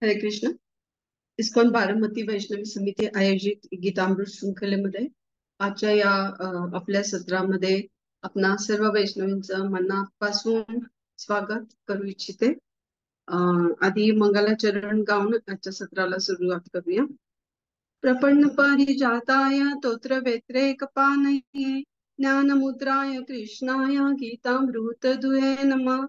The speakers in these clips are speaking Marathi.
हरे कृष्ण. इस्कॉन बारामती वैष्णवी समिती आयोजित गीतामृत शृंखलेमध्ये आजच्या या आपल्या सत्रामध्ये आपणा सर्व वैष्णवींचं मनापासून स्वागत करू इच्छिते. आधी मंगलाचरण गाऊन आजच्या सत्राला सुरुवात करूया. प्रपन्न पारिजाताय तोत्र व्यतिरेकपानये ज्ञानमुद्राय कृष्णाय गीतामृत दुहे नमः.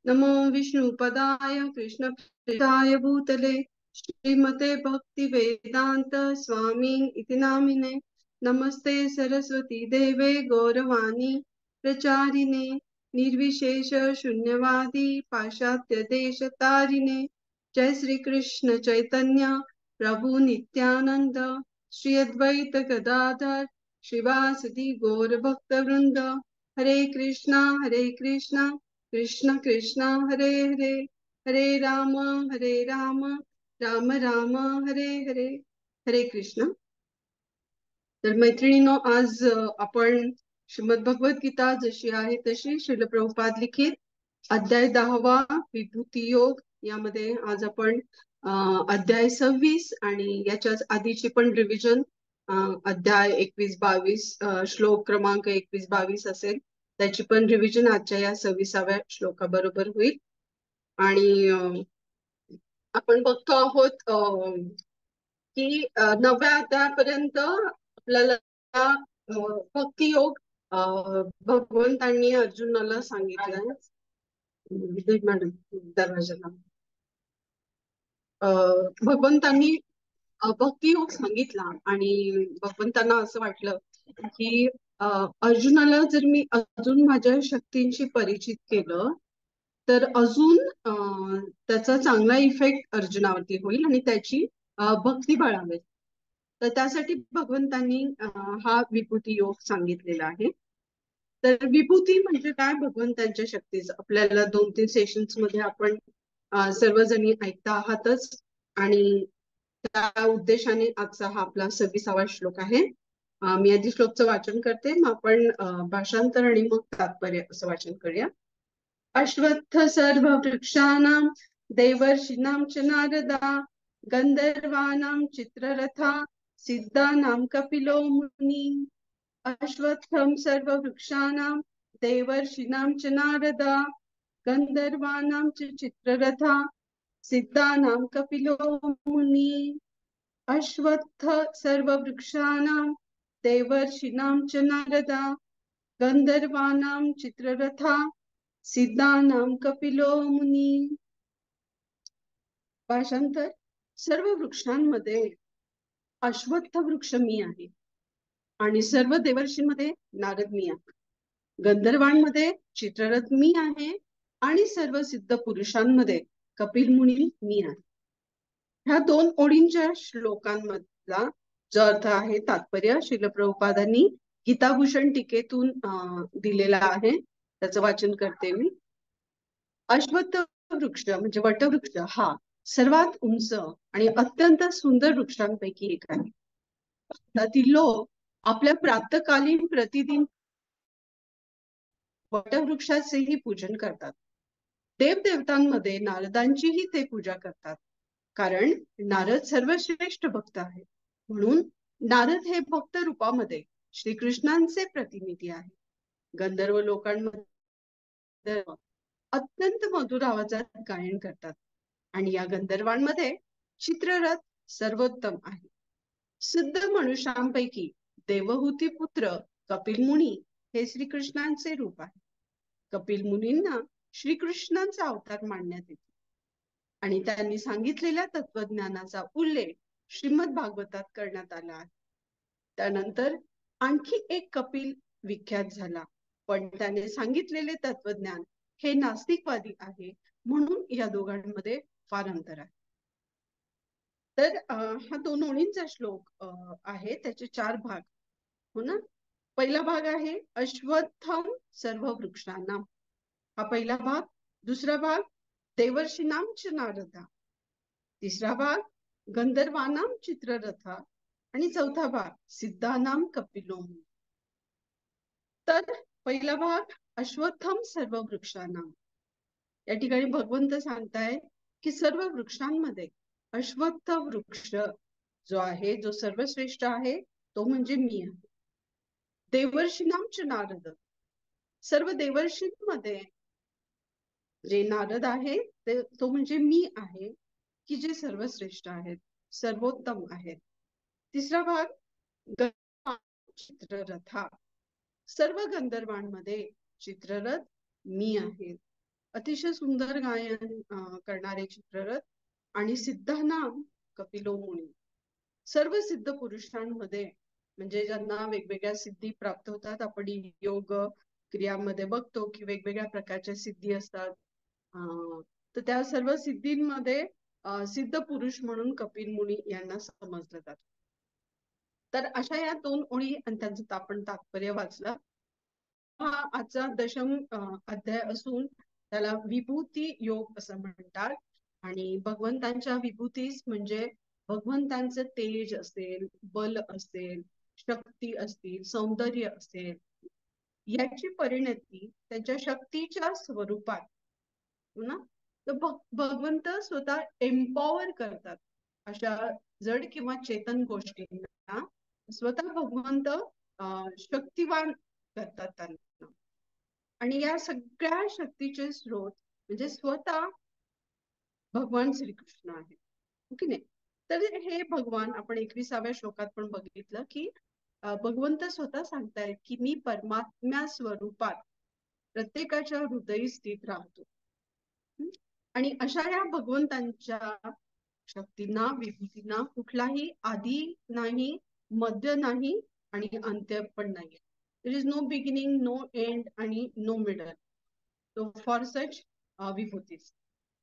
नमो विष्णुपदाय कृष्णप्रेष्ठाय भूतले श्रीमते भक्ति वेदांत स्वामी इति नामिने. नमस्ते सरस्वती देवे गौरवाणी प्रचारिणे निर्विशेष शून्यवादी पाश्चात्य देश तारिणे. जय श्री कृष्ण चैतन्य प्रभु नित्यानंद श्री अद्वैत गदाधर श्रीवासदि गौर भक्त वृंद. हरे कृष्णा कृष्ण कृष्ण हरे हरे हरे राम राम राम हरे हरे. हरे कृष्ण. तर मैत्रिणींनो, आज आपण श्रीमद भगवत गीता जशी आहे तशी श्रील प्रभुपाद लिखित अध्याय 10वा विभूती योग यामध्ये आज आपण अध्याय 26 आणि याच्याच आधीची पण रिव्हिजन अध्याय 21-22 श्लोक क्रमांक 21-22 असेल, त्याची पण रिव्हिजन आजच्या या 26व्या श्लोकाबरोबर होईल. आणि आपण बघतो आहोत की 9व्या अध्यायापर्यंत आपल्याला भक्ती योग भगवंतांनी अर्जुनाला सांगितलंय. मॅडम दरवाजाला भगवंतांनी भक्ती योग सांगितला आणि भगवंतांना असं वाटलं की अर्जुनाला जर मी अजून माझ्या शक्तींशी परिचित केलं तर अजून त्याचा चांगला इफेक्ट अर्जुनावरती होईल आणि त्याची भक्ती बळावेल. तर त्यासाठी भगवंतांनी हा विभूती योग सांगितलेला आहे. तर विभूती म्हणजे काय? भगवंतांच्या शक्तीच आपल्याला 2-3 सेशन्स मध्ये आपण सर्वजणी ऐकता आहातच आणि त्या उद्देशाने आजचा हा आपला 26वा श्लोक आहे. मी आधी श्लोकचं वाचन करते, मग आपण भाषांतर आणि मग तात्पर्य असं वाचन करूया. अश्वत्थ सर्व वृक्षाणां देवर्षीणां च नारदा गंधर्वाणां चित्ररथा सिद्धानां कपिलो मुनी. अश्वत्थं सर्व वृक्षाणां देवर्षीणां च नारदा गंधर्वाणां च चित्ररथा सिद्धानां कपिलो मुनी. अश्वत्थ सर्व वृक्षाणां देवर्षीणां च नारदा गंधर्वाणां चित्ररथा सिद्धानां कपिलो मुनी. भाषांतर. सर्व वृक्षांमध्ये अश्वत्थ वृक्ष मी आहे आणि सर्व देवर्षींमध्ये नारद मी आहे. गंधर्वांमध्ये चित्ररथ मी आहे आणि सर्व सिद्ध पुरुषांमध्ये कपिल मुनी मी आहे. ह्या 2 ओळींच्या श्लोकांमधला जो अर्थ आहे तात्पर्य श्रील प्रभुपादांनी गीताभूषण टीकेतून दिलेला आहे. त्याचं वाचन करते मी. अश्वत्थ वृक्ष म्हणजे वटवृक्ष हा सर्वात उंच आणि अत्यंत सुंदर वृक्षांपैकी एक आहे. त्यातील लोक आपल्या प्रातःकालीन प्रतिदिन वटवृक्षाचेही पूजन करतात. देवदेवतांमध्ये नारदांचीही ते पूजा करतात, कारण नारद सर्वश्रेष्ठ भक्त आहे. म्हणून नारद हे भक्त रूपामध्ये श्रीकृष्णांचे प्रतिनिधी आहे. गंधर्व लोकांमध्ये अत्यंत मधुर आवाजात गायन करतात आणि या गंधर्वांमध्ये चित्ररथ सर्वोत्तम आहे. सिद्ध मनुष्यांपैकी देवहूती पुत्र कपिल मुनी हे श्रीकृष्णांचे रूप आहे. कपिल मुनींना श्रीकृष्णांचा अवतार मानण्यात येतो आणि त्यांनी सांगितलेल्या तत्वज्ञानाचा उल्लेख श्रीमद भागवतात करण्यात आला आहे. त्यानंतर आणखी एक कपिल विख्यात झाला, पण त्याने सांगितलेले तत्वज्ञान हे नास्तिकवादी आहे, म्हणून या दोघांमध्ये फार अंतर आहे. तर हा 2 ओळींचा श्लोक आहे, त्याचे 4 भाग हो ना. पहिला भाग आहे अश्वत्थम सर्व वृक्षाणां, हा पहिला भाग. दुसरा भाग देवर्षीणां च नारदा. तिसरा भाग गंधर्वाणां चित्ररथा आणि चौथा भाग सिद्धानां कपिलो मुनी. तर पहिला भाग अश्वत्थम सर्व वृक्षाणां. या ठिकाणी भगवंत सांगताय की सर्व वृक्षांमध्ये अश्वत्थ वृक्ष जो आहे, जो सर्वश्रेष्ठ आहे, तो म्हणजे मी आहे. देवर्षीणांच नारद, सर्व देवर्षींमध्ये जे नारद आहे तो म्हणजे मी आहे, की जे सर्वश्रेष्ठ आहेत, सर्वोत्तम आहेत. तिसरा भाग चित्ररथा, सर्व गंधर्वांमध्ये चित्ररथ मी आहे. अतिशय सुंदर गायन करणारे चित्ररथ आणि सिद्धानाम कपिलो मुनी. सर्व सिद्ध पुरुषांमध्ये म्हणजे ज्यांना वेगवेगळ्या सिद्धी प्राप्त होतात, आपण योग क्रियामध्ये बघतो की वेगवेगळ्या प्रकारच्या सिद्धी असतात. तर त्या सर्व सिद्धींमध्ये सिद्ध पुरुष म्हणून कपिल मुनी यांना समजलं जातं. तर अशा या 2 ओळी आणि त्यांचं आपण तात्पर्य वाचलं. हा आजचा दशम अध्याय असून त्याला विभूती योग असं म्हणतात. आणि भगवंतांच्या विभूतीस म्हणजे भगवंतांचं तेज असेल, बल असेल, शक्ती असतील, सौंदर्य असेल, याची परिणती त्यांच्या शक्तीच्या स्वरूपात ना, तर भगवंत स्वतः एम्पॉवर करतात अशा जड किंवा चेतन गोष्टींना. स्वतः भगवंत शक्तिवान करतात त्यांना. आणि या सगळ्या शक्तीचे स्रोत म्हणजे स्वतः भगवान श्रीकृष्ण आहे, की नाही. तर हे भगवान आपण 21व्या श्लोकात पण बघितलं की भगवंत स्वतः सांगतायत की मी परमात्म्या स्वरूपात प्रत्येकाच्या हृदयी स्थित राहतो. आणि अशा या भगवंतांच्या शक्तींना, विभूतींना कुठलाही आधी नाही, मध्य नाही आणि अंत्य पण नाही. There is no beginning, no end आणि no middle. So for such विभूतीज.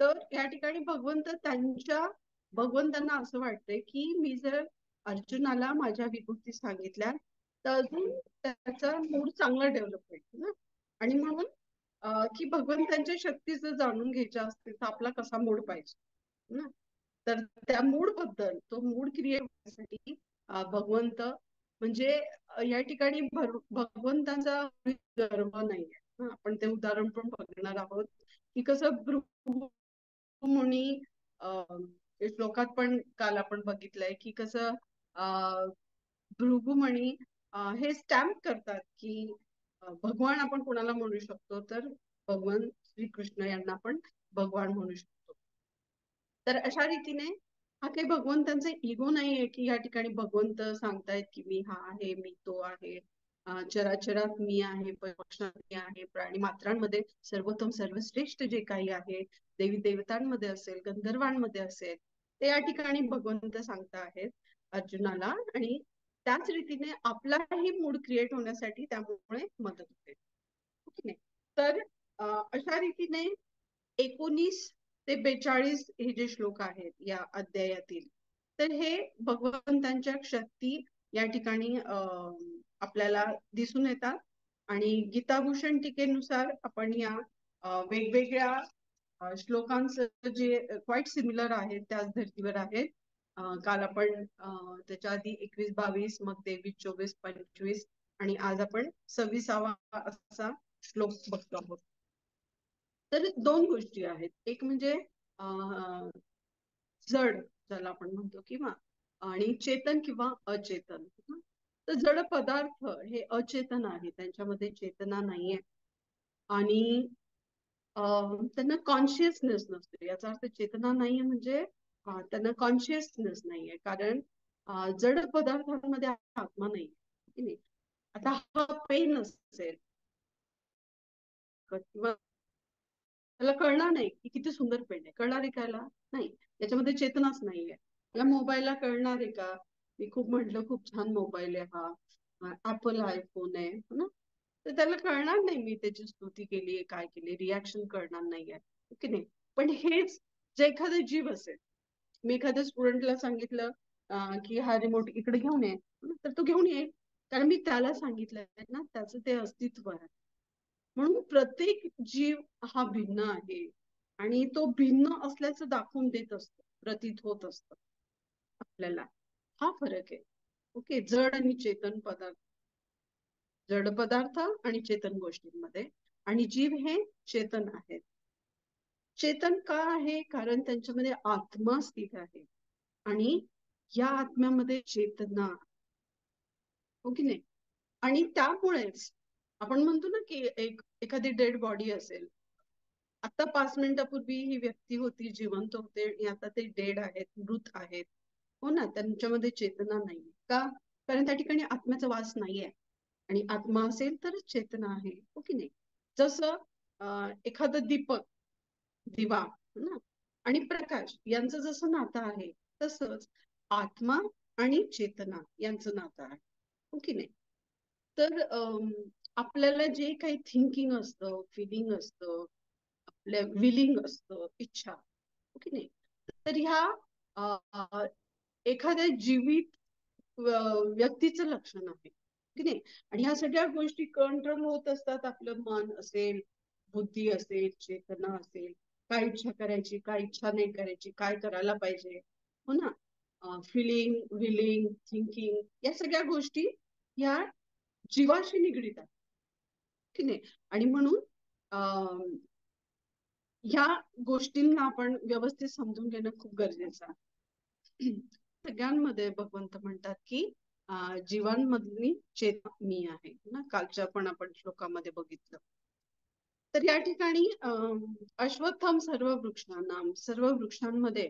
तर या ठिकाणी भगवंतांना असं वाटतंय की मी जर अर्जुनाला माझ्या विभूती सांगितल्या तर अजून त्याचा मूड चांगला डेव्हलप होईल ना. आणि म्हणून की भगवंतांच्या शक्ती जर जाणून घ्यायच्या असतील तर आपला कसा मूड पाहिजे ना. तर त्या मूड बद्दल, तो मूड क्रिएट करण्यासाठी भगवंत म्हणजे या ठिकाणी भगवंतांचा गर्व नाहीये. आपण ते उदाहरण पण बघणार आहोत की कसं भृगु मुनी श्लोकात पण काल आपण बघितलंय की कसं भृगु मुनी हे स्टॅम्प करतात की भगवान आपण कोणाला म्हणू शकतो, तर भगवान श्रीकृष्ण यांना आपण भगवान म्हणू शकतो. तर अशा रीतीने हा काही भगवंतांचा इगो नाहीये की या ठिकाणी भगवंत सांगतायत की मी हा आहे, मी तो आहे, चराचरात मी आहे, पक्षात मी आहे, प्राणी मात्रांमध्ये सर्वोत्तम सर्वश्रेष्ठ जे काही आहे, देवी देवतांमध्ये असेल, गंधर्वांमध्ये असेल, ते या ठिकाणी भगवंत सांगता आहेत अर्जुनाला. आणि त्याच रीतीने आपलाही मूड क्रिएट होण्यासाठी त्यामुळे मदत होते. तर अशा रीतीने 19 ते 42 हे जे श्लोक आहेत या अध्यायातील, तर हे भगवंतांच्या शक्ती या ठिकाणी आपल्याला दिसून येतात. आणि गीताभूषण टीकेनुसार आपण या वेगवेगळ्या श्लोकांचं जे क्वाईट सिमिलर आहेत त्याच धर्तीवर आहेत. काल आपण त्याच्या आधी 21, 22, मग 23, 24, 25 आणि आज आपण 26वा असा श्लोक बघतो आहोत. तर 2 गोष्टी आहेत. एक म्हणजे जड ज्याला आपण म्हणतो किंवा आणि चेतन किंवा अचेतन. तर जड पदार्थ हे अचेतन आहे, त्यांच्यामध्ये चेतना नाहीये आणि त्यांना कॉन्शियसनेस नसते. याचा अर्थ चेतना नाहीये म्हणजे त्यांना कॉन्शियसनेस नाहीये, कारण जड पदार्थांमध्ये आत्मा नाहीये. आता हा पेन असेल किंवा त्याला कळणार नाही की किती सुंदर पेन आहे, कळणार आहे कायला नाही, याच्यामध्ये चेतनाच नाहीये. या मोबाईलला कळणार आहे का, मी खूप म्हटलं खूप छान मोबाईल आहे हा, ऍपल आयफोन आहे ना, तर त्याला कळणार नाही मी त्याची स्तुती केली काय केली, रिॲक्शन कळणार नाहीये की नाही. पण हेच जे एखादा जीव असेल, मी एखाद्या स्टुडंटला सांगितलं की हा रिमोट इकडे घेऊन ये, तर तो घेऊन येईल, कारण मी त्याला सांगितलंय ना, त्याचं ते अस्तित्व आहे. म्हणून प्रत्येक जीव हा भिन्न आहे आणि तो भिन्न असल्याचं दाखवून देत असतो, प्रतीत होत असत आपल्याला. हा फरक आहे. ओके, जड आणि चेतन पदार्थ, जड पदार्थ आणि चेतन गोष्टींमध्ये. आणि जीव हे चेतन आहेत. चेतन का आहे, कारण त्यांच्यामध्ये आत्मा स्थित आहे. आणि या आत्म्यामध्ये चेतना, हो की नाही? आणि त्यामुळेच आपण म्हणतो ना की एखादी डेड बॉडी असेल, आता 5 मिनिटापूर्वी ही व्यक्ती होती, जिवंत होते, आणि आता ते डेड आहेत, मृत आहेत, हो ना, त्यांच्यामध्ये चेतना नाही का? कारण त्या ठिकाणी आत्म्याचा वास नाहीये. आणि आत्मा असेल तरच चेतना आहे, हो की नाही? जसं एखादं दीपक, दिवा, ना, आणि प्रकाश यांचं जसं नातं आहे, तसंच आत्मा आणि चेतना यांचं नातं आहे, हो की नाही? तर आपल्याला जे काही थिंकिंग असतं, फिलिंग असतं, आपल्या विलिंग असतं, इच्छा, हो की नाही? तर ह्या अ, अ, एखाद्या जीवित व्यक्तीचं लक्षण आहे, की नाही? आणि ह्या सगळ्या गोष्टी कंट्रोल होत असतात. आपलं मन असेल, बुद्धी असेल, चेतना असेल, काय इच्छा करायची, काय इच्छा नाही करायची, काय करायला पाहिजे, हो ना? फिलिंग, विलिंग, थिंकिंग, या सगळ्या गोष्टी या जीवाशी निगडीत आहेत, की नाही? आणि म्हणून ह्या गोष्टींना आपण व्यवस्थित समजून घेणं खूप गरजेचं आहे. सगळ्यांमध्ये भगवंत म्हणतात की जीवांमधली चेतना मी आहे ना, कालच्या पण आपण श्लोकामध्ये बघितलं. तर या ठिकाणी अश्वत्थम सर्व वृक्षांमध्ये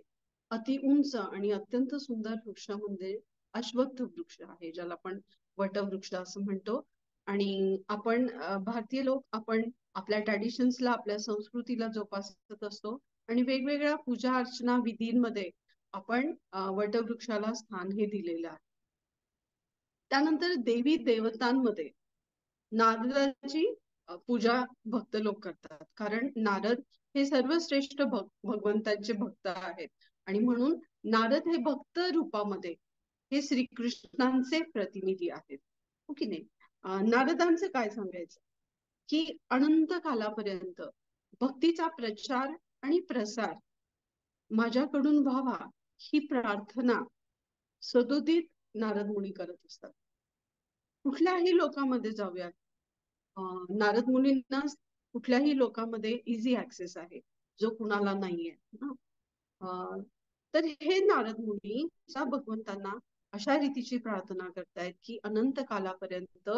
अति उंच आणि अत्यंत सुंदर वृक्ष म्हणजे अश्वत्थ वृक्ष आहे, ज्याला आपण वटवृक्ष असं म्हणतो. आणि आपण भारतीय लोक, आपण आपल्या ट्रॅडिशन्सला, आपल्या संस्कृतीला जोपासत असतो, आणि वेगवेगळ्या पूजा अर्चना विधींमध्ये आपण वटवृक्षाला स्थान हे दिलेलं आहे. त्यानंतर देवी देवतांमध्ये नारदाची पूजा भक्त लोक करतात, कारण नारद हे सर्वश्रेष्ठ भगवंतांचे भक्त आहेत. आणि म्हणून नारद हे भक्त रूपामध्ये हे श्रीकृष्णांचे प्रतिनिधी आहेत, हो की नाही? नारदांचं काय सांगायचं की अनंत कालापर्यंत भक्तीचा प्रचार आणि प्रसार माझ्याकडून व्हावा, ही प्रार्थना सदोदित नारद मुनी करत असतात. कुठल्याही लोकांमध्ये जाऊयात, नारद मुनींना कुठल्याही लोकांमध्ये इझी ऍक्सेस आहे, जो कुणाला नाहीये ना. तर हे नारद मुनी त्या भगवंतांना अशा रीतीची प्रार्थना करतायत की अनंत कालापर्यंत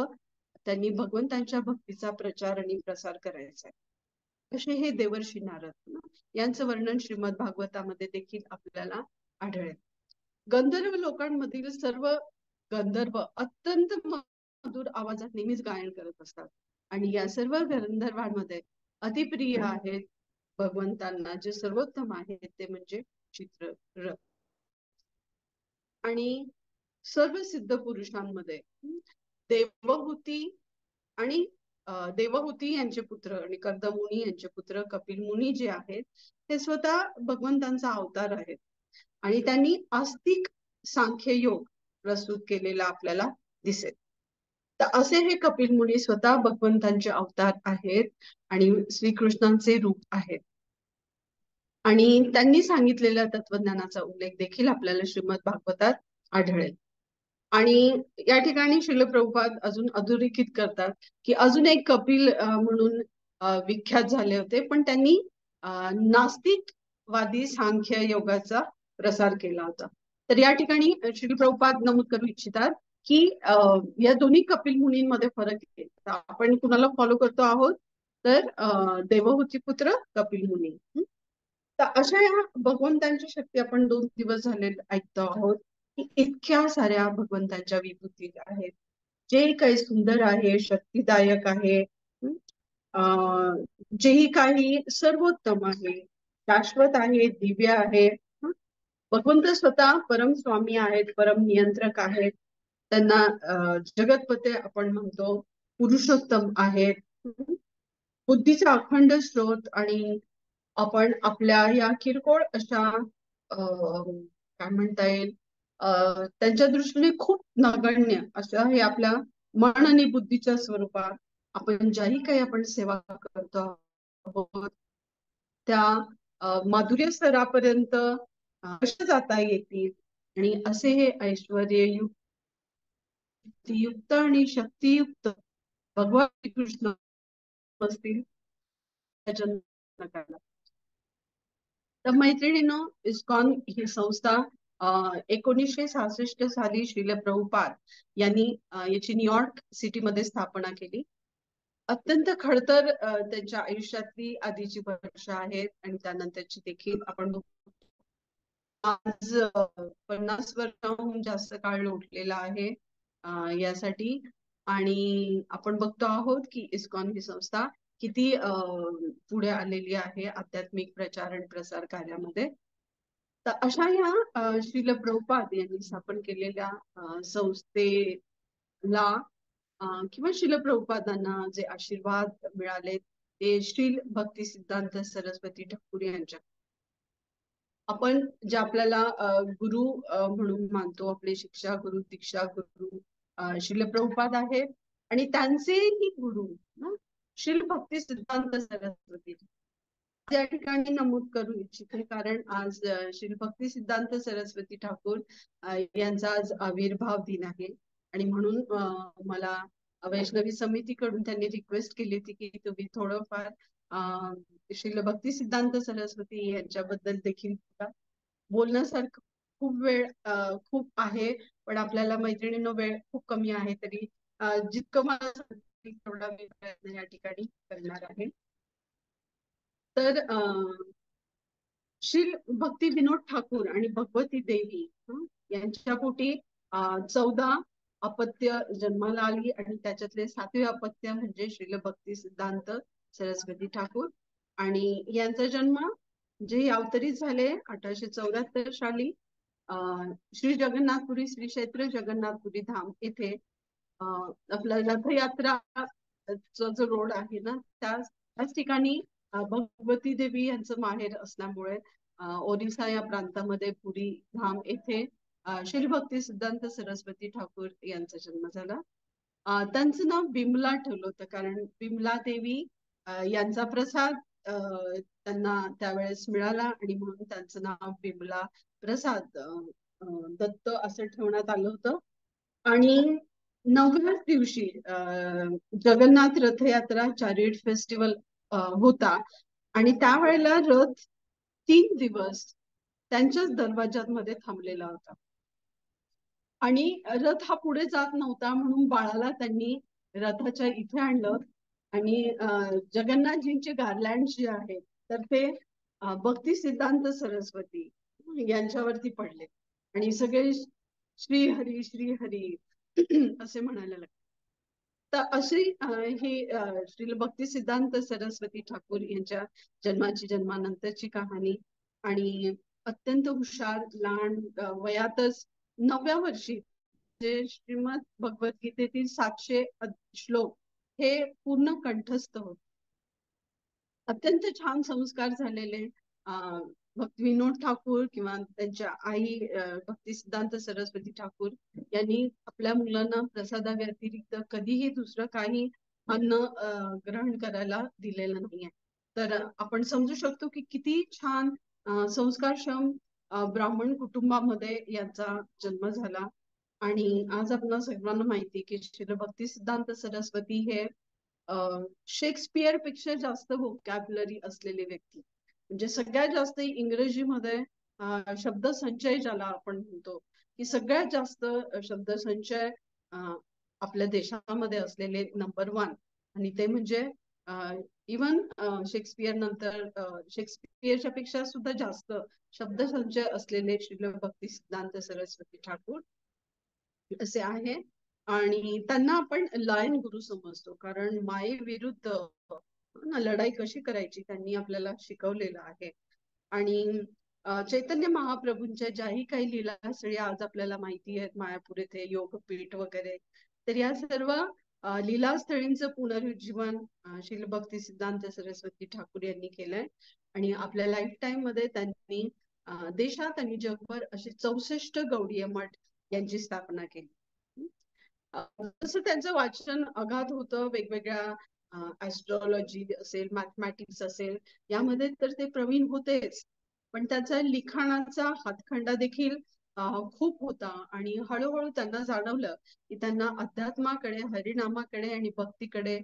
त्यांनी भगवंतांच्या भक्तीचा प्रचार आणि प्रसार करायचा आहे. असे हे देवर्षी नारद ना, यांचं वर्णन श्रीमद भागवतामध्ये देखील आपल्याला आढळेल. गंधर्व लोकांमधील सर्व गंधर्व अत्यंत मधुर आवाजात नेहमीच गायन करत असतात, आणि या सर्व गंधर्वांमध्ये अतिप्रिय आहेत भगवंतांना, जे सर्वोत्तम आहेत ते म्हणजे चित्ररथ. आणि सर्व सिद्ध पुरुषांमध्ये देवहूती आणि देवहूती यांचे पुत्र आणि कर्दमुनी यांचे पुत्र कपिल मुनी जे आहेत, ते स्वतः भगवंतांचा अवतार आहेत, आणि त्यांनी आस्तिक सांख्य योग प्रस्तुत केलेला आपल्याला दिसेल. तर असे हे कपिल मुनी स्वतः भगवंतांचे अवतार आहेत आणि श्रीकृष्णांचे रूप आहेत. आणि त्यांनी सांगितलेल्या तत्वज्ञानाचा उल्लेख देखील आपल्याला श्रीमद भागवतात आढळेल. आणि या ठिकाणी श्रील प्रभुपाद अजून अधोरेखित करतात की अजून एक कपिल म्हणून विख्यात झाले होते, पण त्यांनी नास्तिकवादी सांख्य योगाचा प्रसार केला होता. तर या ठिकाणी श्रील प्रभुपाद नमूद करू इच्छितात की या दोन्ही कपिल मुनींमध्ये फरक आहे. आपण कुणाला फॉलो करतो आहोत, तर देवहूती पुत्र कपिल मुनी. तर अशा या भगवंतांची शक्ती आपण 2 दिवस झाले ऐकतो आहोत की इतक्या साऱ्या भगवंतांच्या विभूती आहेत, जे काही सुंदर आहे, शक्तिदायक आहे, जेही काही सर्वोत्तम आहे, शाश्वत आहे, दिव्य आहे. भगवंत स्वतः परम स्वामी आहेत, परम नियंत्रक आहेत. त्यांना जगतपते आपण म्हणतो, पुरुषोत्तम आहेत, बुद्धीचा अखंड स्रोत. आणि आपण आपल्या या किरकोळ अशा काय म्हणता येईल, त्यांच्या दृष्टीने खूप नगण्य अशा हे आपल्या मन आणि बुद्धीच्या स्वरूपात आपण ज्याही काही आपण सेवा करतो आहोत, त्या माधुर्य स्तरापर्यंत कशा जाता येतील, आणि असे हे ऐश्वर्ययुक्त युक्त आणि शक्तियुक्त भगवान श्रीकृष्ण असतील त्याच्या. तर मैत्रिणींनो, इस्कॉन ही संस्था 1966 साली श्रील प्रभुपाद यांनी याची न्यूयॉर्क सिटीमध्ये स्थापना केली. अत्यंत खडतर त्यांच्या आयुष्यातली आधीची वर्ष आहेत आणि त्यानंतरची देखील आपण आज 50 वर्षांहून जास्त काळ लोटलेला आहे यासाठी. आणि आपण बघतो आहोत की इस्कॉन ही संस्था किती पुढे आलेली आहे आध्यात्मिक प्रचार आणि प्रसार कार्यामध्ये. तर अशा या श्रील प्रभुपाद यांनी स्थापन केलेल्या संस्थेला किंवा श्रील प्रभुपादांना जे आशीर्वाद मिळाले ते श्रील भक्ती सिद्धांत सरस्वती ठाकूर यांच्या. आपण जे आपल्याला गुरु म्हणून मानतो, आपले शिक्षा गुरु, दीक्षा गुरु श्रील प्रभुपाद आहेत आणि त्यांचेही गुरु श्रील भक्ती सिद्धांत सरस्वती. त्या ठिकाणी नमूद करू इच्छिते कारण आज श्रील भक्ती सिद्धांत सरस्वती ठाकूर यांचा आज आविर्भाव दिन आहे आणि म्हणून मला वैष्णवी समितीकडून त्यांनी रिक्वेस्ट केली होती की तुम्ही थोडंफार श्रील भक्ती सिद्धांत सरस्वती यांच्याबद्दल देखील बोलण्यासारखं खूप आहे, पण आपल्याला मैत्रिणींनो वेळ खूप कमी आहे, तरी जितकं मला तेवढा मी प्रयत्न या ठिकाणी करणार आहे. तर श्री भक्ती विनोद ठाकूर आणि भगवती देवी यांच्या पोटी 14 अपत्य जन्माला आली आणि त्याच्यातले 7वे अपत्य म्हणजे श्रील भक्ती सिद्धांत सरस्वती ठाकूर. आणि यांचा जन्म जे अवतरित झाले 1874 साली श्री जगन्नाथपुरी श्री क्षेत्र जगन्नाथपुरी धाम येथे. आपला रथयात्रा जो रोड आहे ना त्याच ठिकाणी भगवती देवी यांचं माहेर असल्यामुळे ओरिसा या प्रांतामध्ये पुरी धाम येथे श्री भक्ती सिद्धांत सरस्वती ठाकूर यांचा जन्म झाला. त्यांचं नाव बिमला ठेवलं होतं कारण बिमला देवी यांचा प्रसाद त्यांना त्यावेळेस मिळाला आणि म्हणून त्यांचं नाव बिमला प्रसाद दत्त असं ठेवण्यात आलं होतं. आणि 9व्याच दिवशी जगन्नाथ रथयात्रा चॅरिट फेस्टिवल होता आणि त्यावेळेला रथ 3 दिवस त्यांच्याच दरवाजामध्ये थांबलेला होता आणि रथ हा पुढे जात नव्हता म्हणून बाळाला त्यांनी रथाच्या इथे आणलं आणि जगन्नाथजींचे गार्लँड जे आहेत तर ते भक्ती सिद्धांत सरस्वती यांच्यावरती पडले आणि सगळे श्री हरी असे म्हणायला लागले. तर अशी ही श्री भक्ती सिद्धांत सरस्वती ठाकूर यांच्या जन्मानंतरची कहाणी. आणि अत्यंत हुशार लहान वयातच 9व्या वर्षी जे श्रीमद भगवद्गीतेतील 700 श्लोक हे पूर्ण कंठस्थ होत. अत्यंत छान संस्कार झालेले भक्ती विनोद ठाकूर किंवा त्यांच्या आई भक्ती सिद्धांत सरस्वती ठाकूर यांनी आपल्या मुलांना प्रसादा व्यतिरिक्त कधीही दुसरं काही अन्न ग्रहण करायला दिलेलं नाहीये. तर आपण समजू शकतो की किती छान संस्कारक्षम ब्राह्मण कुटुंबामध्ये यांचा जन्म झाला. आणि आज आपल्याला सर्वांना माहिती की श्री भक्ती सिद्धांत सरस्वती हे शेक्सपियर पेक्षा जास्त व्होकॅब्युलरी असलेली व्यक्ती, म्हणजे सगळ्यात जास्त इंग्रजीमध्ये शब्दसंचय ज्याला आपण म्हणतो की सगळ्यात जास्त शब्दसंचय आपल्या देशामध्ये असलेले नंबर 1 आणि ते म्हणजे इवन शेक्सपियर नंतर शेक्सपियरच्या पेक्षा सुद्धा जास्त शब्दसंचय असलेले श्री भक्ती सिद्धांत सरस्वती ठाकूर असे आहे. आणि त्यांना आपण लायन गुरु समजतो कारण मायेविरुद्ध लढाई कशी करायची त्यांनी आपल्याला शिकवलेलं आहे. आणि चैतन्य महाप्रभूंच्या ज्याही काही लीलास्थळी आज आपल्याला माहिती आहेत मायापूर येथे योगपीठ वगैरे, तर या सर्व लीलास्थळींचं पुनरुज्जीवन श्री भक्ती सिद्धांत सरस्वती ठाकूर यांनी केलंय. आणि आपल्या लाईफ टाइम मध्ये त्यांनी देशात आणि जगभर असे 64 गौडीय मठ यांची स्थापना केली. जसं त्यांचं वाचन अगाध होतं, वेगवेगळ्या ऍस्ट्रॉलॉजी असेल, मॅथमॅटिक्स असेल यामध्ये तर ते प्रवीण होतेच, पण त्याचा लिखाणाचा हातखंडा देखील खूप होता. आणि हळूहळू त्यांना जाणवलं की त्यांना अध्यात्माकडे, हरिनामाकडे आणि भक्तीकडे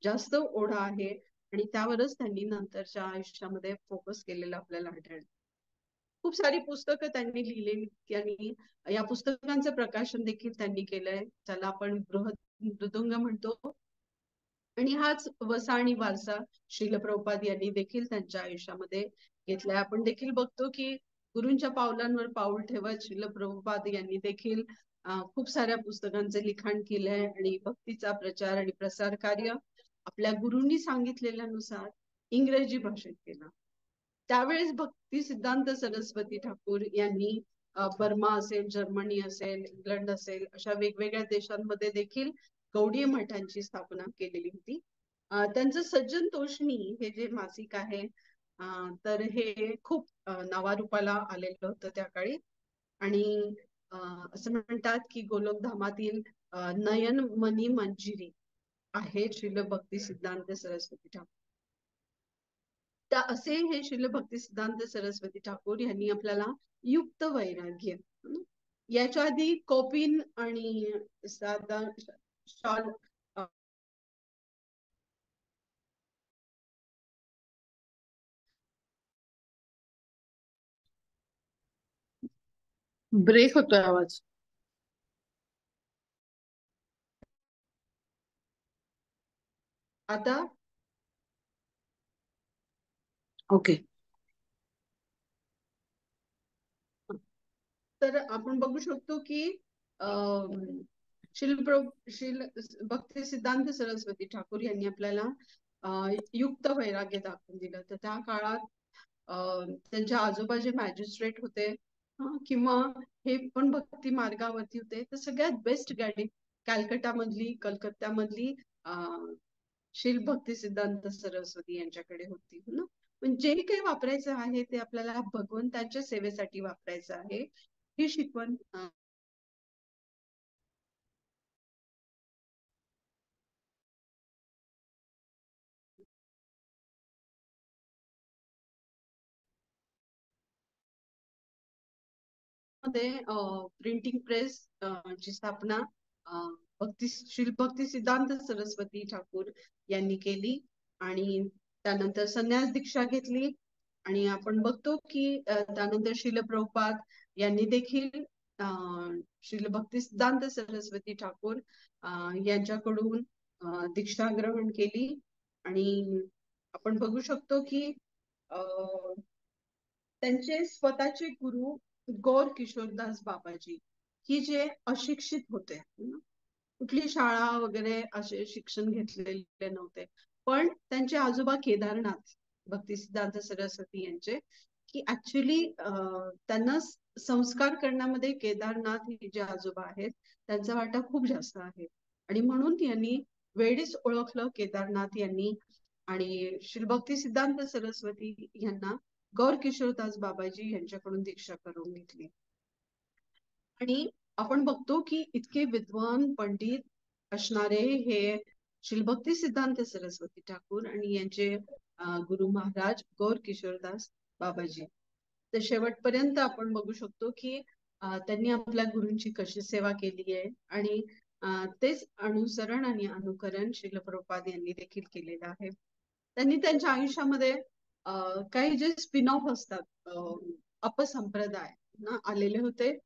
जास्त ओढा आहे आणि त्यावरच त्यांनी नंतरच्या आयुष्यामध्ये फोकस केलेलं आपल्याला आढळलं. खूप सारी पुस्तकं त्यांनी लिहिलेली आणि या पुस्तकांचं प्रकाशन देखील त्यांनी केलंय, ज्याला आपण बृहद म्हणतो. आणि हाच वसा आणि वारसा श्रील प्रभुपाद यांनी देखील त्यांच्या आयुष्यामध्ये घेतलाय. आपण देखील बघतो की गुरूंच्या पावलांवर पाऊल ठेवत श्रील प्रभुपाद यांनी देखील खूप साऱ्या पुस्तकांचे लिखाण केलंय आणि भक्तीचा प्रचार आणि प्रसार कार्य आपल्या गुरूंनी सांगितलेल्यानुसार इंग्रजी भाषेत केला. त्यावेळेस भक्ती सिद्धांत सरस्वती ठाकूर यांनी बर्मा असेल, जर्मनी असेल, इंग्लंड असेल, अशा वेगवेगळ्या देशांमध्ये देखील गौडीय मठांची स्थापना केलेली होती. त्यांचं सज्जन तोषणी हे जे मासिक आहे, तर हे खूप नावारूपाला आलेलं होतं त्या काळी. आणि असं म्हणतात की गोलोकधामातील नयन मनी मंजिरी आहे श्रील भक्ती सिद्धांत सरस्वती ठाकूर. त्या असे हे श्रील भक्ती सिद्धांत सरस्वती ठाकूर यांनी आपल्याला युक्त वैराग्य, याच्या आधी कॉपिन आणि साधा शॉल ब्रेक होतोय आवाज. आता ओके. तर आपण बघू शकतो की श्रील भक्ती सिद्धांत सरस्वती ठाकूर यांनी आपल्याला युक्त वैराग्य दाखवून दिलं. तर त्या काळात त्यांच्या आजोबा जे मॅजिस्ट्रेट होते किंवा हे पण भक्ती मार्गावरती होते, तर सगळ्यात बेस्ट गाडी कॅलकटा मधली, कलकत्ता मधली श्रील भक्ती सिद्धांत सरस्वती यांच्याकडे होती ना. पण जे काही वापरायचं आहे ते आपल्याला भगवंताच्या सेवेसाठी वापरायचं आहे, ही शिकवण मध्ये प्रिंटिंग प्रेस ची स्थापना श्री भक्ती सिद्धांत सरस्वती ठाकूर यांनी केली आणि त्यानंतर संन्यास दीक्षा घेतली. आणि आपण बघतो की त्यानंतर श्रील प्रभुपाद यांनी देखील श्रील भक्ती सिद्धांत सरस्वती ठाकूर यांच्याकडून दीक्षा ग्रहण केली. आणि आपण बघू शकतो की त्यांचे स्वतःचे गुरु गौर किशोरदास बाबाजी, की जे अशिक्षित होते, कुठली शाळा वगैरे असे शिक्षण घेतलेले नव्हते, पण त्यांचे आजोबा केदारनाथ भक्ती सिद्धांत सरस्वती यांचे, की ऍक्च्युली त्यांना संस्कार करण्यामध्ये केदारनाथ हे जे आजोबा आहेत त्यांचा वाटा खूप जास्त आहे. आणि म्हणून यांनी वेळीच ओळखलं केदारनाथ यांनी आणि श्री भक्ती सिद्धांत सरस्वती यांना गौर किशोरदास बाबाजी यांच्याकडून दीक्षा करून घेतली. आणि आपण बघतो की इतके विद्वान पंडित असणारे हे श्री भक्ती सिद्धांत सरस्वती ठाकूर आणि यांचे गुरु महाराज गौर किशोरदास बाबाजी. तर शेवटपर्यंत आपण बघू शकतो की त्यांनी आपल्या गुरूंची कशी सेवा केली आहे आणि तेच अनुसरण आणि अनुकरण श्रील प्रभुपाद यांनी देखील केलेलं आहे. त्यांनी त्यांच्या आयुष्यामध्ये काही जे स्पिन ऑफ असतात, अपसंप्रदाय ना आलेले होते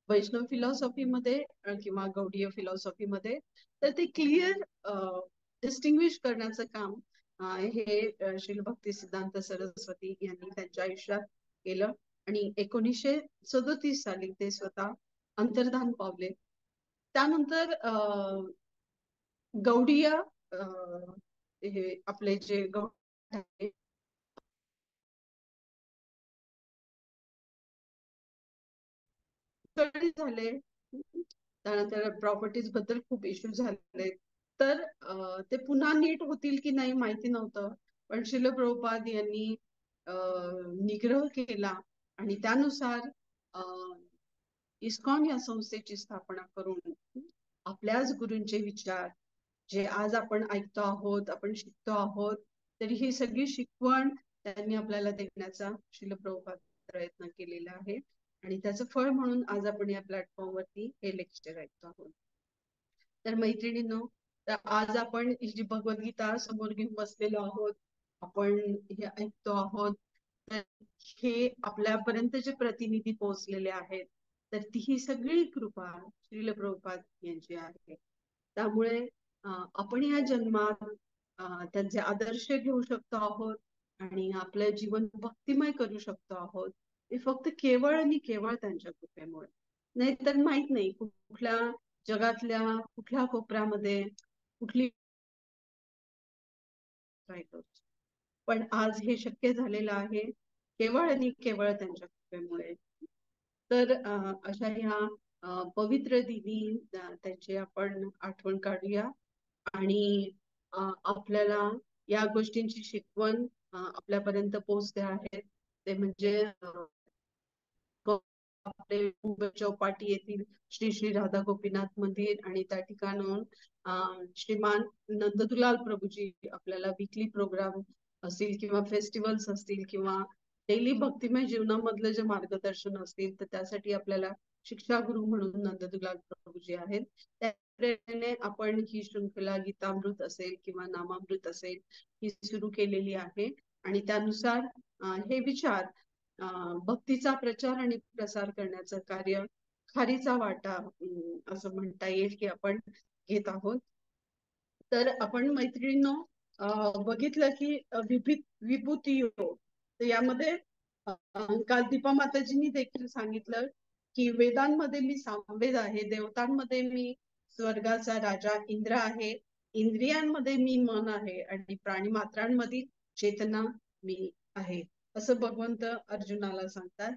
वैष्णव फिलॉसॉफी मध्ये किंवा गौडीय फिलॉसॉफी मध्ये, तर ते क्लिअर डिस्टिंग्विश करण्याचं काम हे श्री भक्ती सिद्धांत सरस्वती यांनी त्यांच्या आयुष्यात केलं. आणि 1937 साली ते स्वतः अंतर्धान पावले. त्यानंतर गौडीय हे आपले जे गौड झाले, त्यानंतर प्रॉपर्टीज बद्दल खूप इश्यू झाले, तर ते पुन्हा नीट होतील की नाही माहिती नव्हतं. पण श्रील प्रभुपाद यांनी निग्रह केला आणि त्यानुसार इस्कॉन या संस्थेची स्थापना करून आपल्याच गुरूंचे विचार जे आज आपण ऐकतो आहोत, आपण शिकतो आहोत, तरी ही सगळी शिकवण त्यांनी आपल्याला देण्याचा श्रील प्रभुपाद प्रयत्न केलेला आहे. आणि त्याचं फळ म्हणून आज आपण या प्लॅटफॉर्मवरती हे लेक्चर ऐकतो आहोत. तर मैत्रिणींनो, तर आज आपण ही जी भगवद्गीता समोर घेऊन बसलेलो आहोत, आपण हे ऐकतो आहोत, तर हे आपल्यापर्यंत जे प्रतिनिधी पोहोचलेले आहेत तर ती ही सगळी कृपा श्रील प्रभुपाद यांची आहे. त्यामुळे आपण या जन्मात त्यांचे आदर्श घेऊ शकतो आहोत आणि आपलं जीवन भक्तिमय करू शकतो आहोत हे फक्त केवळ आणि केवळ त्यांच्या कृपेमुळे. नाहीतर माहित नाही कुठल्या जगातल्या कुठल्या कोपऱ्यामध्ये कुठली पण आज हे शक्य झालेलं आहे केवळ आणि केवळ त्यांच्या कृपेमुळे. तर अशा ह्या पवित्र दिनी त्यांची आपण आठवण काढूया आणि आपल्याला या गोष्टींची शिकवण आपल्यापर्यंत पोहोचते आहे ते म्हणजे आपले मुंबई चौपाटी येथील श्री श्री राधा गोपीनाथ मंदिर आणि त्या ठिकाणाहून श्रीमान नंददुलाल प्रभूजी आपल्याला वीकली प्रोग्राम असतील किंवा फेस्टिवल्स असतील किंवा डेली भक्तिमय जीवनामधलं जे मार्गदर्शन असतील तर त्यासाठी आपल्याला शिक्षा गुरु म्हणून नंददुलाल प्रभूजी आहेत. त्या प्रेरणेने आपण ही शृंखला गीतामृत असेल किंवा नामामृत असेल ही सुरू केलेली आहे आणि त्यानुसार हे विचार भक्तीचा प्रचार आणि प्रसार करण्याचं कार्य खारीचा वाटा असं म्हणता येईल की आपण घेत आहोत. तर आपण मैत्रिणींनो बघितलं की विभूती योग तर यामध्ये काल दीपा माताजींनी देखील सांगितलं की वेदांमध्ये मी सामवेद आहे, देवतांमध्ये मी स्वर्गाचा राजा इंद्र आहे, इंद्रियांमध्ये मी मन आहे आणि प्राणी मात्रांमधील चेतना मी आहे असं भगवंत अर्जुनाला सांगतात.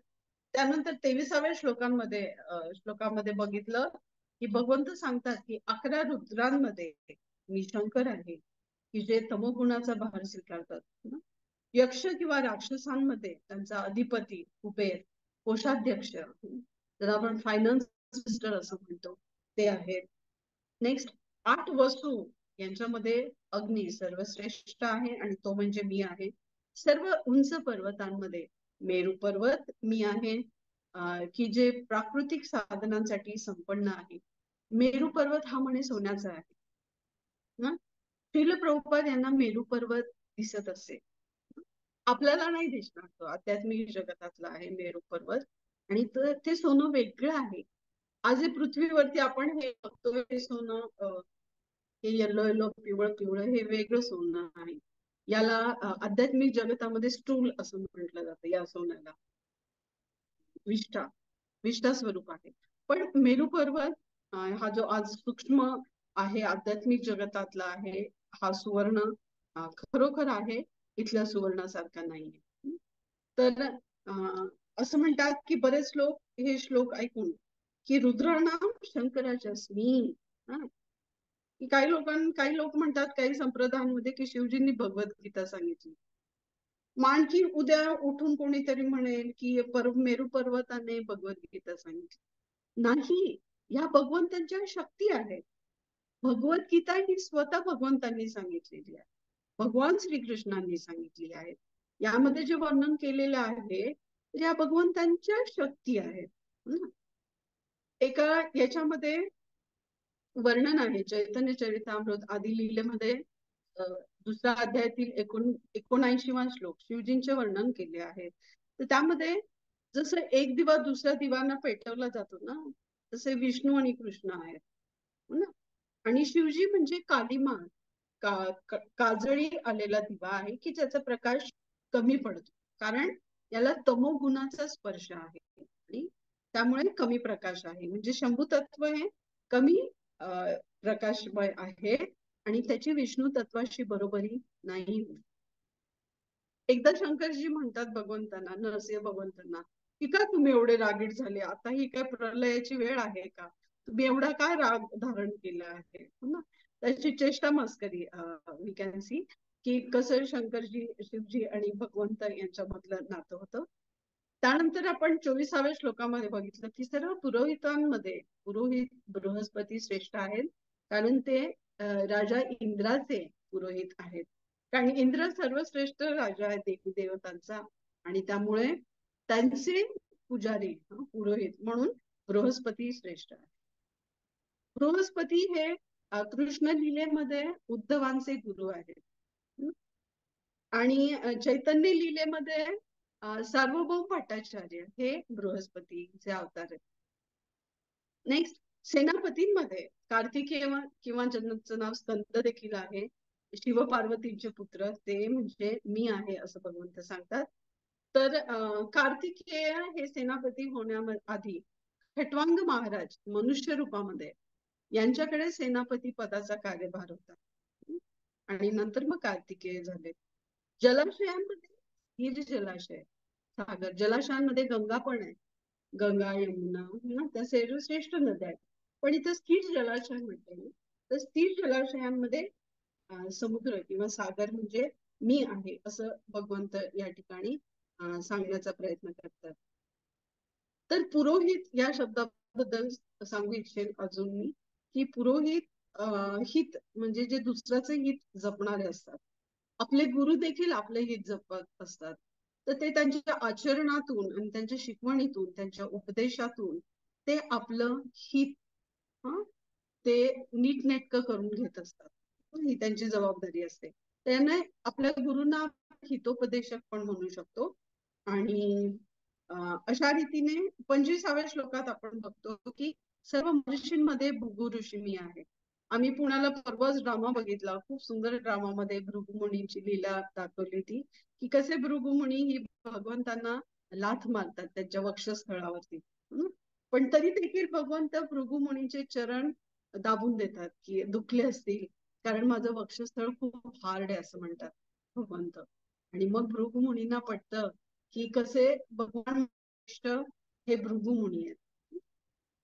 त्यानंतर 23व्या श्लोकामध्ये बघितलं की भगवंत सांगतात की 11 रुद्रांमध्ये मी शंकर आहे की जे तमोगुणाचा भार स्वीकारतात. यक्ष किंवा राक्षसांमध्ये त्यांचा अधिपती कुबेर कोषाध्यक्ष ज्याला आपण फायनान्स मिनिस्टर असं म्हणतो ते आहेत. नेक्स्ट 8 वसू यांच्यामध्ये अग्नी सर्वश्रेष्ठ आहे आणि तो म्हणजे मी आहे. सर्व उंच पर्वतांमध्ये मेरू पर्वत मी आहे की जे प्राकृतिक साधनांसाठी संपन्न आहे. मेरू पर्वत हा म्हणे सोन्याचा आहे ना. श्रील प्रभुपाद यांना मेरू पर्वत दिसत असे, आपल्याला नाही दिसणार, तो आध्यात्मिक जगतातला आहे मेरू पर्वत आणि ते सोनं वेगळं आहे. आज पृथ्वीवरती आपण हे बघतो हे सोनं हे येलो येलो पिवळं पिवळं हे वेगळं सोनं आहे. याला आध्यात्मिक जगतामध्ये स्टूल असं म्हटलं जातं. या सोन्याला विष्ठा स्वरूप आहे. पण मेरू पर्वत हा जो आज सूक्ष्म आहे आध्यात्मिक जगतातला आहे हा सुवर्ण खरोखर आहे, इथल्या सुवर्णासारखा नाहीये. तर असं म्हणतात की बरेच लोक हे श्लोक ऐकून की रुद्राणाम शंकराच्यास्मी काही लोक म्हणतात काही संप्रदायांमध्ये की शिवजींनी भगवद्गीता सांगितली. आणखी उद्या उठून कोणीतरी म्हणेल की मेरू पर्वताने भगवद्गीता सांगितली. नाही, या भगवंतांच्या शक्ती आहेत. भगवद्गीता ही स्वतः भगवंतांनी सांगितलेली आहे, भगवान श्रीकृष्णांनी सांगितली आहे. यामध्ये जे वर्णन केलेलं आहे या भगवंतांच्या शक्ती आहेत. एका याच्यामध्ये वर्णन आहे चैतन्य चरितामृत आदी लीलेमध्ये दुसऱ्या अध्यायातील 79वां श्लोक शिवजींचे वर्णन केले आहे. तर त्यामध्ये जसं एक दिवा दुसऱ्या दिवाना पेटवला जातो ना तसे विष्णू आणि कृष्ण आहेत ना. आणि शिवजी म्हणजे कालिमा काजळी आलेला दिवा आहे की ज्याचा प्रकाश कमी पडतो कारण याला तमोगुणाचा स्पर्श आहे आणि त्यामुळे कमी प्रकाश आहे. म्हणजे शंभू तत्व हे कमी प्रकाशमय आहे आणि त्याची विष्णू तत्वाशी बरोबरी नाही. एकदा शंकरजी म्हणतात भगवंतांना, नरसिंह भगवंतांना की का तुम्ही एवढे रागीट झाले, आता ही काय प्रलयाची वेळ आहे का, तुम्ही एवढा काय राग धारण केला आहे ना. त्याची चेष्टा मस्करी वी कॅन सी की कसं शंकरजी शिवजी आणि भगवंत यांच्यामधलं नातं होतं. त्यानंतर आपण 24व्या श्लोकामध्ये बघितलं की सर्व पुरोहितांमध्ये पुरोहित बृहस्पती श्रेष्ठ आहेत कारण ते राजा इंद्राचे पुरोहित आहेत. कारण इंद्र सर्वश्रेष्ठ राजा आहे देवी देवतांचा आणि त्यामुळे त्यांचे पुजारी पुरोहित म्हणून बृहस्पती श्रेष्ठ आहे. बृहस्पती हे कृष्ण लीलेमध्ये उद्धवांचे गुरु आहेत आणि चैतन्य लीलेमध्ये सार्वभौम भट्टाचार्य हे बृहस्पतीचे अवतार आहेत. नेक्स्ट, सेनापतींमध्ये कार्तिकेय किंवा ज्यांचं नाव स्कंद देखील आहे, शिव पार्वतींचे पुत्र, ते म्हणजे मी आहे असं भगवंत सांगतात. तर कार्तिकेय हे सेनापती होण्याआधी खट्वांग महाराज मनुष्य रूपामध्ये यांच्याकडे सेनापती पदाचा कार्यभार होता. आणि नंतर मग कार्तिकेय झाले. जलाशयांमध्ये स्थिर जलाशय, सागर जलाशयांमध्ये गंगा पण आहे, गंगा यमुना त्या सर्वश्रेष्ठ नद्या आहेत. पण इथं स्थिर जलाशय म्हणते, तर स्थिर जलाशयांमध्ये समुद्र किंवा सागर म्हणजे मी आहे असं भगवंत या ठिकाणी सांगण्याचा प्रयत्न करतात. तर पुरोहित या शब्दाबद्दल सांगू इच्छेन अजून मी, की पुरोहित हित म्हणजे जे दुसऱ्याचे हित जपणारे असतात. आपले गुरु देखील आपले हित जपत असतात. तर ते त्यांच्या आचरणातून आणि त्यांच्या शिकवणीतून, त्यांच्या उपदेशातून ते आपलं हित ते नीटनेटकं करून घेत असतात. ही त्यांची जबाबदारी असते. त्याने आपल्या गुरुंना हितोपदेशक पण म्हणू शकतो. आणि अशा रीतीने 25व्या श्लोकात आपण बघतो की सर्व महर्षींमध्ये भृगु ऋषी मी आहे. आम्ही पुण्याला परवाच ड्रामा बघितला, खूप सुंदर ड्रामा मध्ये भृगुमुनींची लीला दाखवली ती, की कसे भृगुमुनी ही भगवंतांना लाथ मारतात त्यांच्या वक्षस्थळावरती. पण तरी देखील भगवंत भृगुमुनींचे चरण दाबून देतात की दुखले असतील, कारण माझं वक्षस्थळ खूप हार्ड आहे असं म्हणतात भगवंत. आणि मग भृगुमुनींना पटतं की कसे भगवान हे भृगुमुनी आहेत,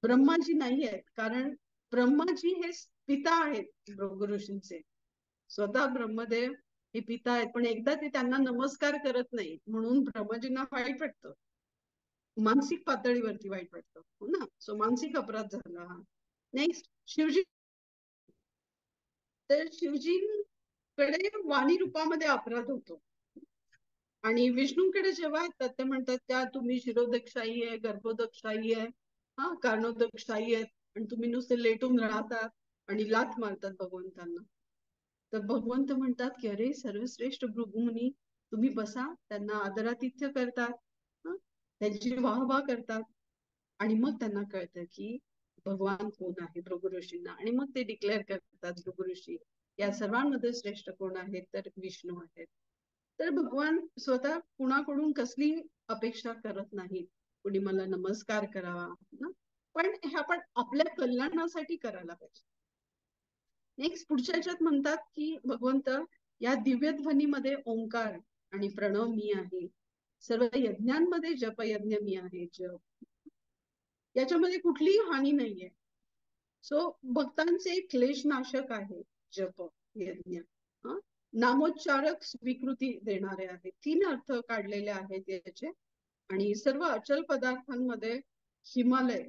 ब्रह्माजी नाही आहेत. कारण ब्रह्माजी हे पिता आहेत भृगु ऋषींचे, स्वतः ब्रह्मदेव हे पिता आहेत. पण एकदा ते त्यांना नमस्कार करत नाही म्हणून ब्रह्माजींना वाईट वाटतं, मानसिक पातळीवरती वाईट वाटतं, हो ना. सो मानसिक अपराध झाला हा. नेक्स्ट, शिवजी. तर शिवजींकडे वाणी रूपामध्ये अपराध होतो. आणि विष्णूंकडे जेव्हा येतात ते म्हणतात त्या तुम्ही शिरोदकशाही आहे, गर्भोदकशाही आहे, कर्णोदकशाही आहेत, आणि तुम्ही नुसते लेटून राहतात आणि लाथ मारतात भगवंतांना. तर भगवंत म्हणतात की अरे सर्वश्रेष्ठ भृगुमुनी, तुम्ही बसा. त्यांना आदरातिथ्य करतात, त्यांची वाहवा करतात. आणि मग त्यांना कळतं की भगवान कोण आहे भृगु ऋषींना. आणि मग ते डिक्लेअर करतात भृगु ऋषी या सर्वांमध्ये श्रेष्ठ कोण आहेत, तर विष्णू आहेत. तर भगवान स्वतः कुणाकडून कसली अपेक्षा करत नाही, कुणी मला नमस्कार करावा ना, पण हे आपण आपल्या कल्याणासाठी करायला पाहिजे. नेक्स्ट, पुढच्या ह्याच्यात म्हणतात की भगवंत या दिव्य ध्वनीमध्ये ओंकार आणि प्रणव मी आहे, सर्व यज्ञांमध्ये जप यज्ञ मी आहे, जप याच्यामध्ये कुठलीही हानी नाहीये. सो भक्तांचे क्लेशनाशक आहे जप यज्ञ. नामोच्चारक स्वीकृती देणारे आहेत. 3 अर्थ काढलेले आहेत याचे. आणि सर्व अचल पदार्थांमध्ये हिमालय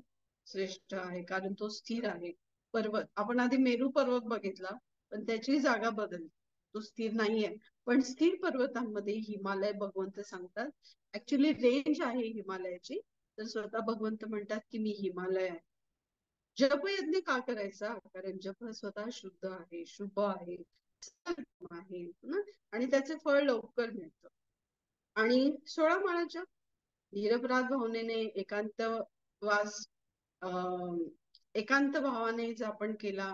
श्रेष्ठ आहे, कारण तो स्थिर आहे. पर्वत, आपण आधी मेरू पर्वत बघितला, पण त्याची जागा बदलली, तो स्थिर नाहीये. पण स्थिर पर्वतांमध्ये हिमालय भगवंत सांगतात. ऍक्च्युली रेंज आहे हिमालयाची. तर स्वतः भगवंत म्हणतात की मी हिमालय आहे. जप यज्ञ का करायचा, कारण जप स्वतः शुद्ध आहे, शुभ आहे, आहे ना, आणि त्याचे फळ लवकर मिळतं. आणि 16 माळाच्या निरपराध भावनेने एकांतवास एकांत भावाने जर आपण केला,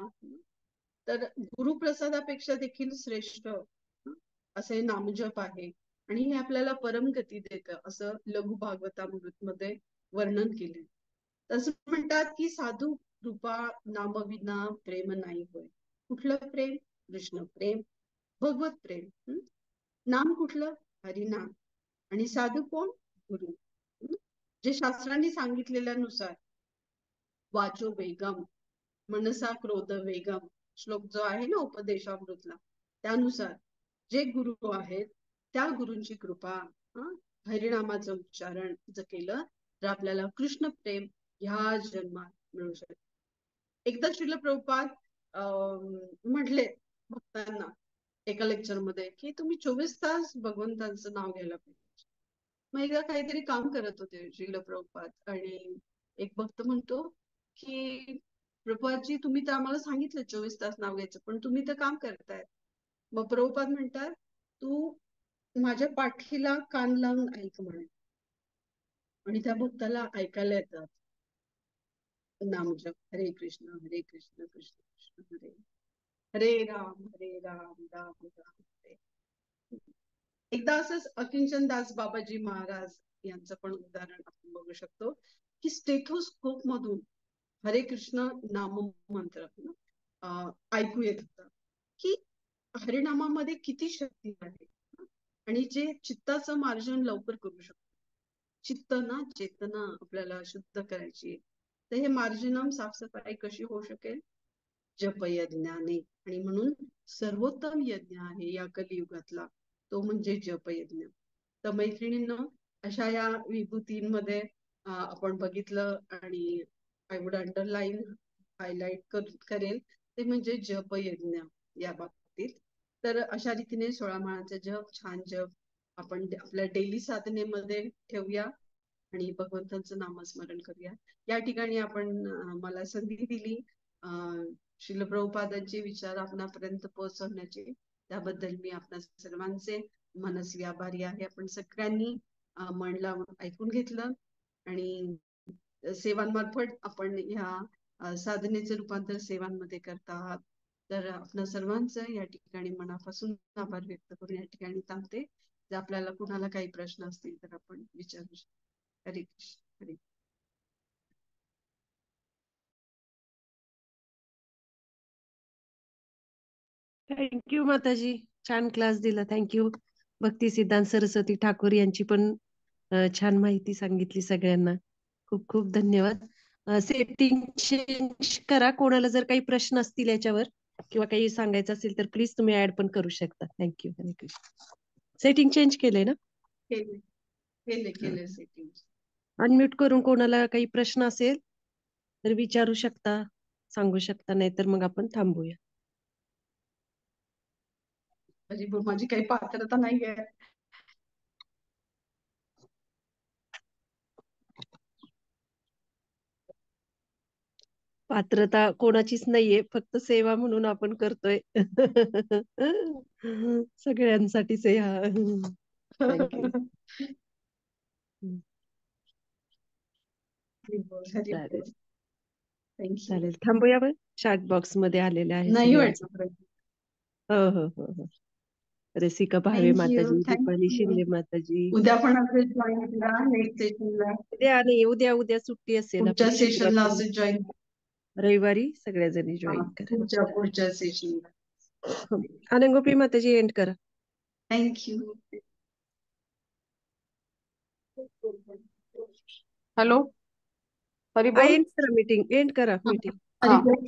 तर गुरुप्रसादापेक्षा देखील श्रेष्ठ असे नामजप आहे. आणि हे आपल्याला परमगती देतं असं लघु भागवतामृत मध्ये वर्णन केले. तसं म्हणतात की साधू कृपा नामविना प्रेम नाही होय. कुठलं प्रेम? कृष्ण प्रेम, भगवत प्रेम. नाम कुठलं? हरिनाम. आणि साधू कोण? गुरु. जे शास्त्रांनी सांगितलेल्यानुसार वाचो वेगम, मनसा क्रोध वेगम, श्लोक जो आहे ना उपदेशामृतला, त्यानुसार जे गुरु आहेत त्या गुरूंची कृपा, हरिनामाचं उच्चारण जर केलं तर आपल्याला कृष्ण प्रेम ह्या जन्मात मिळू शकते. एकदा श्रील प्रभुपाद म्हटले भक्तांना एका लेक्चर मध्ये की तुम्ही 24 तास भगवंतांचं नाव घ्यायला पाहिजे. मग एकदा काहीतरी काम करत होते श्रील प्रभुपाद, आणि एक भक्त म्हणतो की प्रभुपादजी तुम्ही तर आम्हाला सांगितलं 24 तास नाव घ्यायचं, पण तुम्ही तर काम करताय. मग प्रभुपाद म्हणतात तू माझ्या पाठीला कान लावून ऐक म्हणे. आणि त्या भक्ताला ऐकायला येतात नामजप, हरे कृष्ण कृष्ण कृष्ण हरे हरे राम राम राम हरे. एकदा असंच अकिंचन दास बाबाजी महाराज यांचं पण उदाहरण आपण बघू शकतो की स्टेथोस्कोप मधून हरे कृष्ण नाम मंत्र ऐकू येत होता की हरिनामामध्ये किती शक्ती आहे आणि जे चित्ताचं मार्जन लवकर करू शकतो. चित्त ना चेतना आपल्याला शुद्ध करायची, तर हे मार्जनम साफसफाई कशी होऊ शकेल? जप यज्ञाने. आणि म्हणून सर्वोत्तम यज्ञ आहे या कलियुगातला तो म्हणजे जप यज्ञ. तर मैत्रिणींनो, अशा या विभूतींमध्ये आपण बघितलं आणि आय वुड अंडरलाईन हायलाइट करेल ते म्हणजे जप यज्ञ या बाबतीत. तर अशा रीतीने 16 माळांचा जप, छान जप आपण आपल्या डेली साधनेमध्ये ठेवूया आणि भगवंतांचं नामस्मरण करूया. या ठिकाणी आपण मला संधी दिली श्रील प्रभुपादांचे विचार आपणापर्यंत पोहोचवण्याचे, त्याबद्दल मी आपल्या सर्वांचे मनस्वी आभारी आहे. आपण सगळ्यांनी मन लावून ऐकून घेतलं आणि सेवांमार्फत आपण ह्या साधनेचे रूपांतर सेवांमध्ये करता आहात. तर आपल्या सर्वांचं या ठिकाणी मनापासून आभार व्यक्त करून या ठिकाणी थांबते. जर आपल्याला कुणाला काही प्रश्न असतील तर आपण विचारू शकतो. हरे कृष्ण. हरे. थँक्यू माताजी, छान क्लास दिला. थँक्यू. भक्ती सिद्धांत सरस्वती ठाकूर यांची पण छान माहिती सांगितली सगळ्यांना. खूप खूप धन्यवाद. सेटिंग चेंज करा. कोणाला जर काही प्रश्न असतील याच्यावर किंवा काही सांगायचं असेल तर प्लीज तुम्ही ऍड पण करू शकता. थँक्यू. सेटिंग चेंज केलंय ना? केले सेटिंग. अनम्यूट करून कोणाला काही प्रश्न असेल तर विचारू शकता, सांगू शकता, नाही तर मग आपण थांबूया. माझी काही पात्रता नाहीये. पात्रता कोणाचीच नाहीये, फक्त सेवा म्हणून आपण करतोय. सगळ्यांसाठीच आहे हा. थँक्यू. चालेल चालेल, थांबूया. मग चॅट बॉक्स मध्ये आलेले आहे नाही सगळ्यांचं. वाटलं. हो हो हो हो. रसिका भावे माताजी, दीपाली शिंदे माताजी. उद्या पण असेल जॉईन करा नेक्स्ट सेशनला. उद्या नाही, उद्या सुट्टी असेल पुढच्या आपली सेशनला शुक्रवार, असेल जॉईन. रविवारी सगळ्याजणी जॉईन करा. पुढच्या सेशनला. आनंदगोपी माताजी एंड करा. थँक्यू. हॅलो, हरिबोल. एंड करा मीटिंग, एंड करा मीटिंग. हरिबोल.